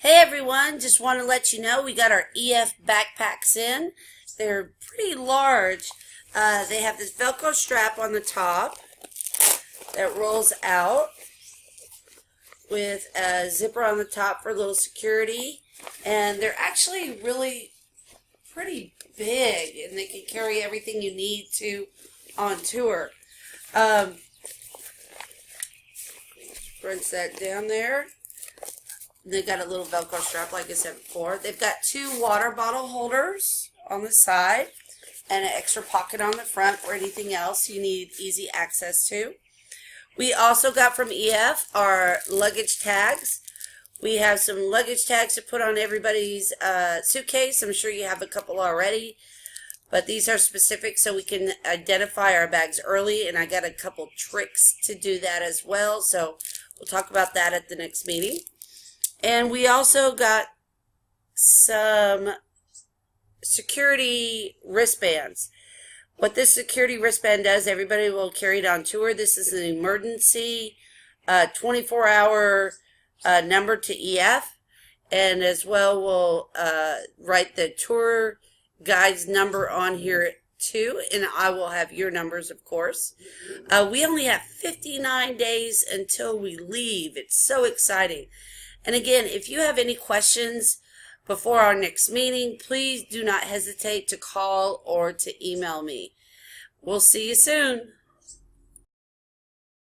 Hey everyone, just want to let you know we got our EF backpacks in. They're pretty large. They have this Velcro strap on the top that rolls out with a zipper on the top for a little security. And they're actually really pretty big, and they can carry everything you need to on tour. Rinse that down there. They got a little Velcro strap, like I said before. They've got 2 water bottle holders on the side and an extra pocket on the front for anything else you need easy access to. We also got from EF our luggage tags. We have some luggage tags to put on everybody's suitcase. I'm sure you have a couple already, but these are specific so we can identify our bags early, and I got a couple tricks to do that as well, so we'll talk about that at the next meeting. And we also got some security wristbands. What this security wristband does, everybody will carry it on tour. This is an emergency 24-hour number to EF. And as well, we'll write the tour guide's number on here too. And I will have your numbers, of course. We only have 59 days until we leave. It's so exciting. And again, if you have any questions before our next meeting, please do not hesitate to call or to email me. We'll see you soon.